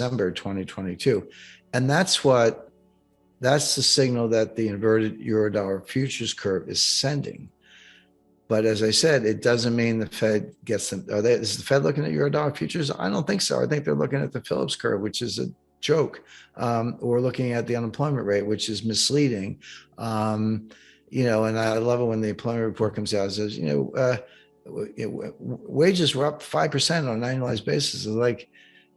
December 2022. And that's the signal that the inverted Eurodollar futures curve is sending. But as I said, it doesn't mean the Fed gets them. Is the Fed looking at Eurodollar futures? I don't think so. I think they're looking at the Phillips curve, which is a joke, or looking at the unemployment rate, which is misleading. And I love it when the employment report comes out and says, wages were up 5% on an annualized basis. It's like,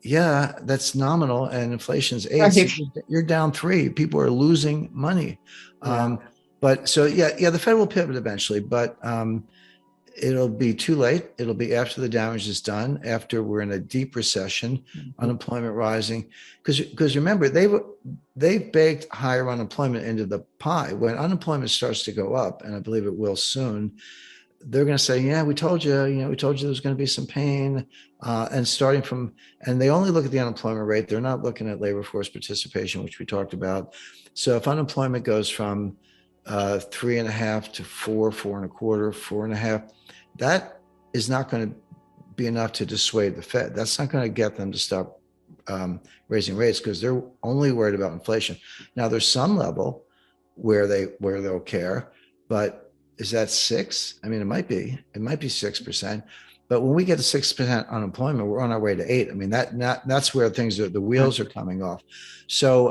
yeah, that's nominal, and inflation's 8. So you're down 3. People are losing money. Yeah. But so the Fed will pivot eventually, but it'll be too late. It'll be after the damage is done, after we're in a deep recession, unemployment rising. Because remember, they've baked higher unemployment into the pie. When unemployment starts to go up, and I believe it will soon, they're going to say, yeah, we told you there's going to be some pain. And they only look at the unemployment rate. They're not looking at labor force participation, which we talked about. So if unemployment goes from 3.5 to 4, 4.25, 4.5, that is not going to be enough to dissuade the Fed. That's not going to get them to stop raising rates, because they're only worried about inflation. Now, there's some level where they'll care, but is that 6? I mean, it might be 6%. But when we get to 6% unemployment, we're on our way to 8. I mean, that's where the wheels are coming off. So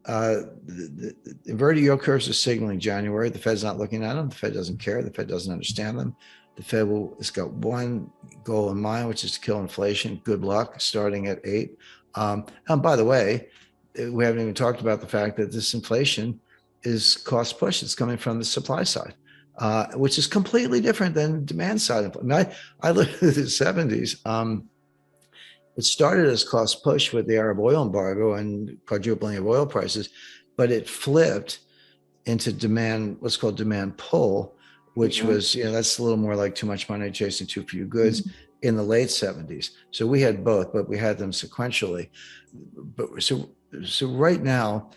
the inverted yield curves are signaling January. The Fed's not looking at them. The Fed doesn't care. The Fed doesn't understand them. The Fed has got one goal in mind, which is to kill inflation. Good luck starting at 8. And by the way, we haven't even talked about the fact that this inflation is cost push. It's coming from the supply side, which is completely different than demand side. I mean, I lived in the 70s. It started as cost push with the Arab oil embargo and quadrupling of oil prices, but it flipped into demand, what's called demand pull, which was, that's a little more like too much money chasing too few goods in the late 70s. So we had both, but we had them sequentially. But so right now,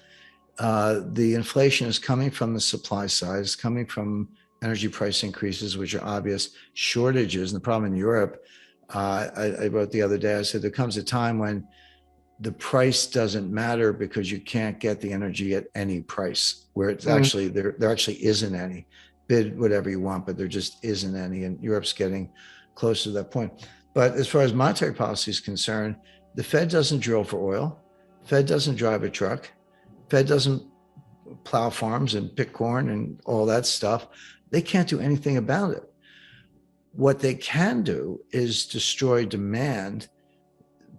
the inflation is coming from the supply side. It's coming from energy price increases, which are obvious, shortages. And the problem in Europe, I wrote the other day, I said, there comes a time when the price doesn't matter because you can't get the energy at any price, where it's actually, there actually isn't any. Bid whatever you want, but there just isn't any. And Europe's getting close to that point. But as far as monetary policy is concerned, the Fed doesn't drill for oil. Fed doesn't drive a truck. Fed doesn't plow farms and pick corn and all that stuff. They can't do anything about it. What they can do is destroy demand,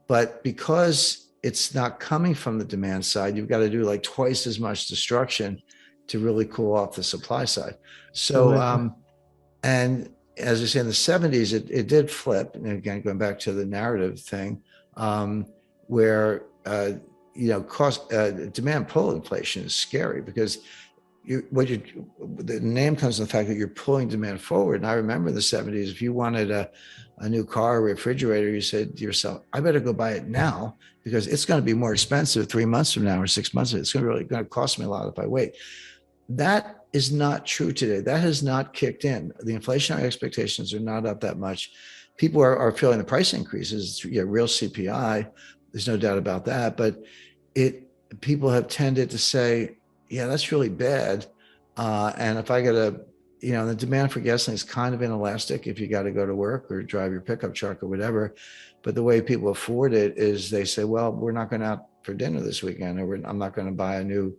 but because it's not coming from the demand side, you've got to do like twice as much destruction to really cool off the supply side. So, and as I say, in the 70s, it did flip. And again, going back to the narrative thing, where demand pull inflation is scary, because the name comes from the fact that you're pulling demand forward. And I remember in the 70s, if you wanted a new car or refrigerator, you said to yourself, I better go buy it now, because it's going to be more expensive 3 months from now or 6 months. It's going to cost me a lot if I wait. That is not true today. That has not kicked in. The inflationary expectations are not up that much. People are feeling the price increases. Real CPI. There's no doubt about that. But people have tended to say, yeah, that's really bad. And if I got the demand for gasoline is kind of inelastic if you got to go to work or drive your pickup truck or whatever. But the way people afford it is they say, well, we're not going out for dinner this weekend, or I'm not going to buy a new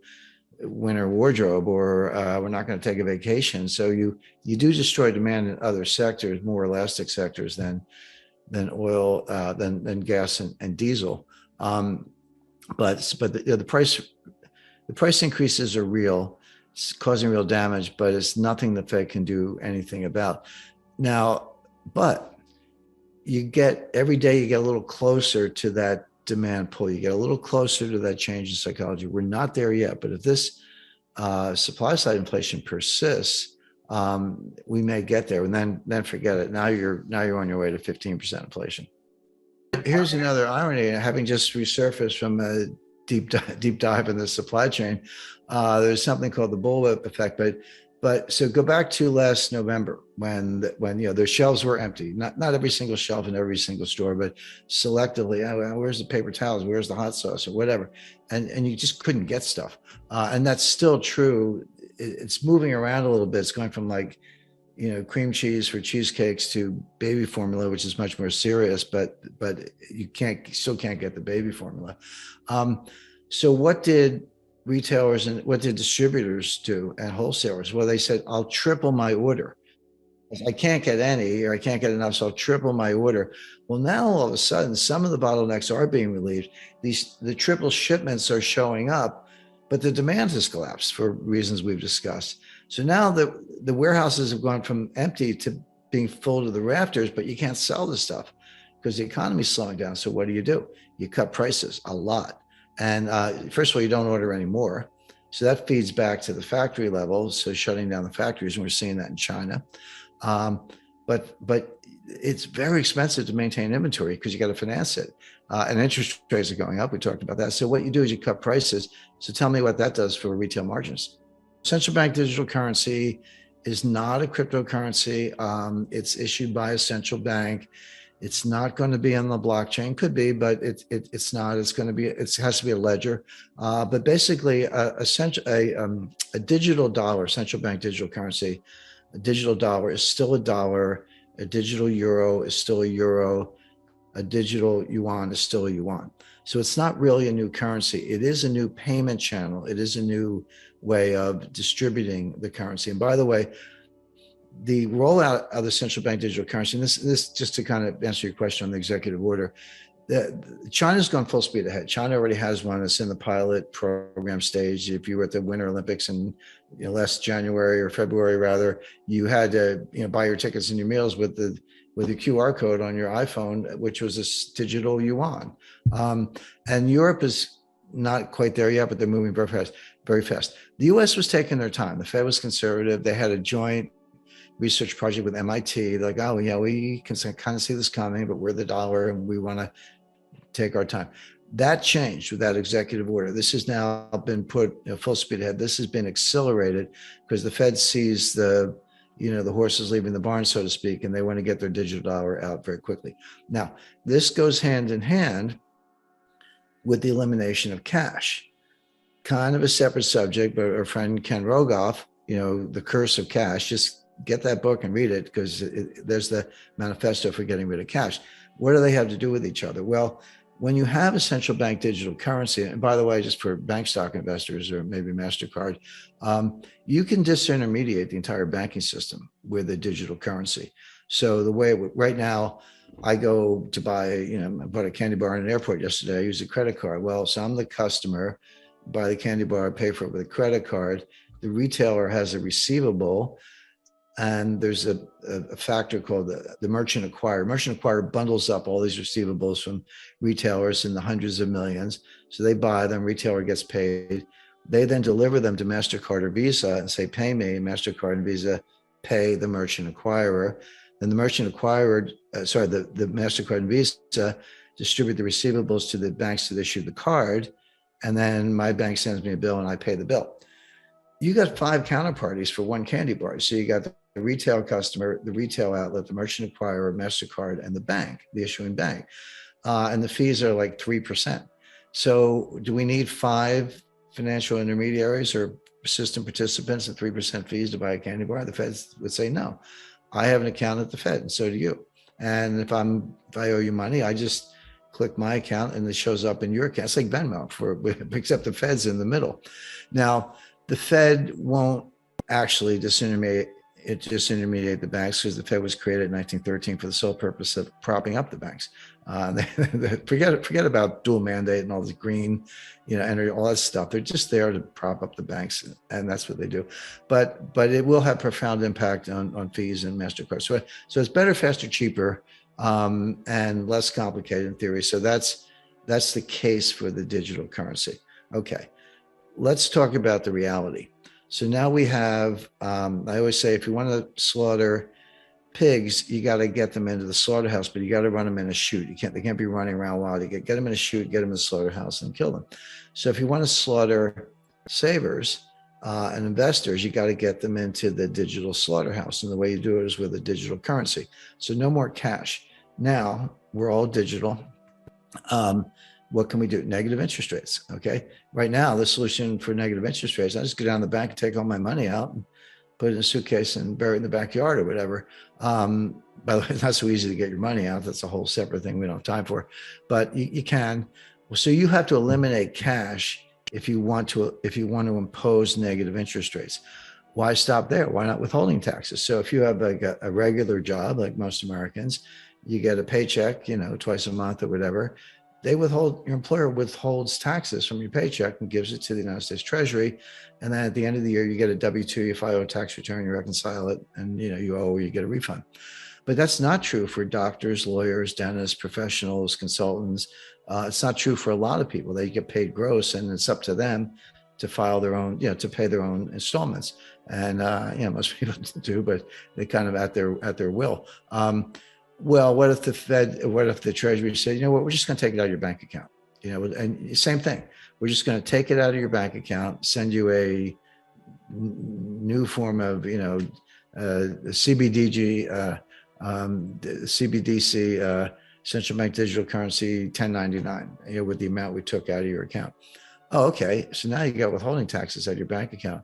winter wardrobe, or we're not going to take a vacation. So you do destroy demand in other sectors, more elastic sectors than oil, than gas and diesel. But the price increases are real. It's causing real damage, but it's nothing the Fed can do anything about. Now, but every day you get a little closer to that demand pull. You get a little closer to that change in psychology. We're not there yet, but if this supply side inflation persists, we may get there, and then forget it. Now you're on your way to 15% inflation. Here's another irony, having just resurfaced from a deep dive in the supply chain. There's something called the bullwhip effect, but But so go back to last November when their shelves were empty. Not every single shelf in every single store, but selectively. Oh, where's the paper towels? Where's the hot sauce or whatever? And you just couldn't get stuff. And that's still true. It's moving around a little bit. It's going from like cream cheese for cheesecakes to baby formula, which is much more serious. But you still can't get the baby formula. So what did retailers and what did distributors do and wholesalers? Well, they said, I'll triple my order. I can't get any or I can't get enough, so I'll triple my order. Well, now all of a sudden, some of the bottlenecks are being relieved. The triple shipments are showing up, but the demand has collapsed for reasons we've discussed. So now the warehouses have gone from empty to being full to the rafters, but you can't sell the stuff because the economy's slowing down. So what do? You cut prices a lot. And first of all, you don't order anymore. So that feeds back to the factory level. So shutting down the factories, and we're seeing that in China. But it's very expensive to maintain inventory because you got to finance it. And interest rates are going up. We talked about that. So what you do is you cut prices. So tell me what that does for retail margins. Central bank digital currency is not a cryptocurrency. It's issued by a central bank. It's not going to be on the blockchain. Could be, but it's not. It's going to be. It has to be a ledger. But basically, a digital dollar, central bank digital currency, a digital dollar is still a dollar. A digital euro is still a euro. A digital yuan is still a yuan. So it's not really a new currency. It is a new payment channel. It is a new way of distributing the currency. And by the way, the rollout of the central bank digital currency, and this just to kind of answer your question on the executive order, China's gone full speed ahead. China already has one that's in the pilot program stage. If you were at the Winter Olympics in last January or February, rather, you had to buy your tickets and your meals with the QR code on your iPhone, which was this digital yuan. And Europe is not quite there yet, but they're moving very fast, very fast. The US was taking their time. The Fed was conservative. They had a joint research project with MIT. They're like, oh, yeah, we can kind of see this coming, but we're the dollar and we want to take our time. That changed with that executive order. This has now been put full speed ahead. This has been accelerated because the Fed sees the horses leaving the barn, so to speak, and they want to get their digital dollar out very quickly. Now, this goes hand in hand with the elimination of cash. Kind of a separate subject, but our friend Ken Rogoff, The Curse of Cash, just get that book and read it because there's the manifesto for getting rid of cash. What do they have to do with each other? Well, when you have a central bank digital currency, and by the way, just for bank stock investors or maybe MasterCard, you can disintermediate the entire banking system with a digital currency. So the way right now, I go to buy, I bought a candy bar in an airport yesterday. I use a credit card. Well, so I'm the customer, buy the candy bar, I pay for it with a credit card. The retailer has a receivable. And there's a factor called the merchant acquirer. Merchant acquirer bundles up all these receivables from retailers in the hundreds of millions. So they buy them, retailer gets paid. They then deliver them to MasterCard or Visa and say, pay me. MasterCard and Visa pay the merchant acquirer. Then the merchant acquirer, the MasterCard and Visa distribute the receivables to the banks that issue the card. And then my bank sends me a bill and I pay the bill. You got 5 counterparties for one candy bar. So you got the retail customer, the retail outlet, the merchant acquirer, MasterCard, and the bank, the issuing bank. And the fees are like 3%. So do we need 5 financial intermediaries or system participants at 3% fees to buy a candy bar? The Feds would say no. I have an account at the Fed, and so do you. And if I owe you money, I just click my account and it shows up in your account. It's like Venmo, except the Fed's in the middle. Now, the Fed won't actually disintermediate the banks because the Fed was created in 1913 for the sole purpose of propping up the banks. Forget about dual mandate and all this green, energy, all that stuff. They're just there to prop up the banks, and that's what they do. But it will have profound impact on fees and MasterCard. So it's better, faster, cheaper, and less complicated in theory. So that's the case for the digital currency. Okay. Let's talk about the reality. So now we have, I always say, if you want to slaughter pigs, you got to get them into the slaughterhouse, but you got to run them in a chute. They can't be running around wild. You get them in a chute, get them in the slaughterhouse and kill them. So if you want to slaughter savers, and investors, you got to get them into the digital slaughterhouse. And the way you do it is with a digital currency. So no more cash. Now we're all digital. What can we do? Negative interest rates. Okay. Right now, the solution for negative interest rates, I just go down to the bank and take all my money out and put it in a suitcase and bury it in the backyard or whatever. By the way, it's not so easy to get your money out. That's a whole separate thing we don't have time for, but you can. So you have to eliminate cash if you want to impose negative interest rates. Why stop there? Why not withholding taxes? So if you have like a regular job, like most Americans, you get a paycheck, twice a month or whatever. Your employer withholds taxes from your paycheck and gives it to the United States Treasury. And then at the end of the year, you get a W-2, you file a tax return, you reconcile it, and you owe or you get a refund. But that's not true for doctors, lawyers, dentists, professionals, consultants. It's not true for a lot of people. They get paid gross, and it's up to them to file their own, to pay their own installments. And most people do, but they kind of at their will. Well, what if the Treasury said, you know what, we're just going to take it out of your bank account, and same thing. We're just going to take it out of your bank account, send you a new form of, CBDG, CBDC, central bank digital currency 1099, with the amount we took out of your account. Oh, okay. So now you got withholding taxes out of your bank account.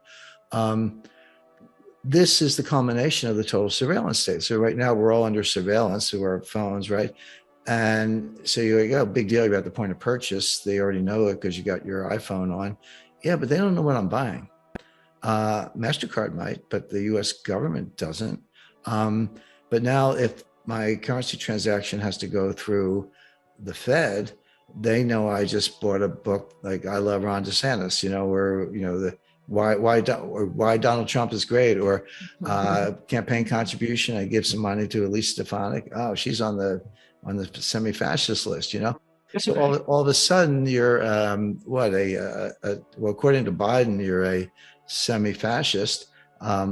This is the culmination of the total surveillance state. So right now we're all under surveillance through our phones, right? And so you go, big deal, you're at the point of purchase. They already know it because you got your iPhone on. Yeah, but they don't know what I'm buying. MasterCard might, but the US government doesn't. But now if my currency transaction has to go through the Fed, they know I just bought a book like I Love Ron DeSantis, where, why Donald Trump is great, or campaign contribution. I give some money to Elise Stefanik. Oh, she's on the semi-fascist list, So all of a sudden you're well, according to Biden, you're a semi-fascist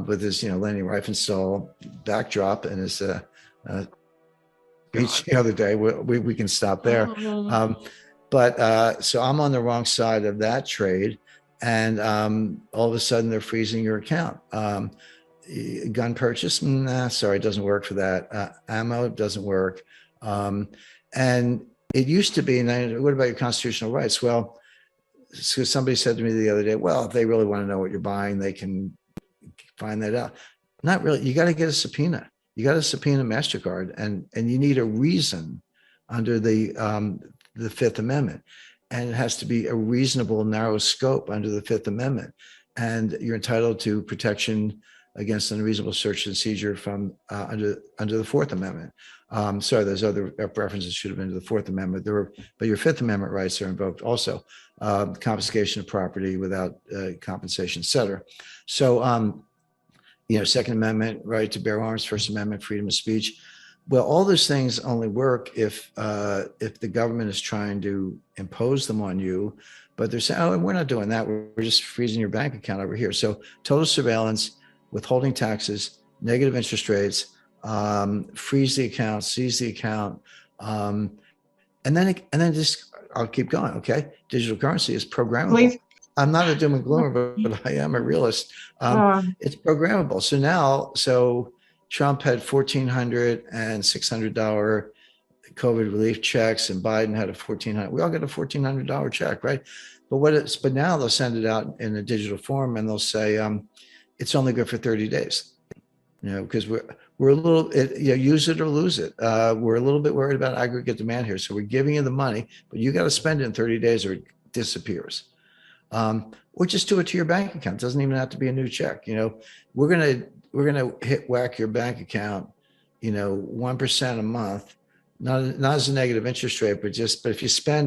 with his Leni Riefenstahl backdrop and his speech the other day. We can stop there. But so I'm on the wrong side of that trade. And all of a sudden they're freezing your account. Gun purchase, sorry, it doesn't work for that. Ammo doesn't work. And it used to be, and what about your constitutional rights? Well, so somebody said to me the other day, well, if they really want to know what you're buying, they can find that out. Not really. You got to get a subpoena. You got to subpoena MasterCard, and you need a reason under the Fifth Amendment. And it has to be a reasonable, narrow scope under the Fifth Amendment. And you're entitled to protection against unreasonable search and seizure from under the Fourth Amendment. Sorry, there's other references should have been to the Fourth Amendment. But your Fifth Amendment rights are invoked also. Confiscation of property without compensation, et cetera. So, Second Amendment, right to bear arms, First Amendment, freedom of speech. Well, all those things only work if the government is trying to impose them on you, but they're saying, oh, we're not doing that. We're just freezing your bank account over here. So total surveillance, withholding taxes, negative interest rates, freeze the account, seize the account, and then just I'll keep going. Okay, digital currency is programmable. Please. I'm not a doom and gloomer, but I am a realist. It's programmable. So Trump had $1,400 and $600 COVID relief checks, and Biden had a $1,400. We all get a $1,400 check, right? But now they'll send it out in a digital form, and they'll say it's only good for 30 days. Because we're a little, use it or lose it. We're a little bit worried about aggregate demand here, so we're giving you the money, but you got to spend it in 30 days or it disappears. Or just do it to your bank account. It doesn't even have to be a new check. We're gonna whack your bank account, 1% a month, not as a negative interest rate, but if you spend it.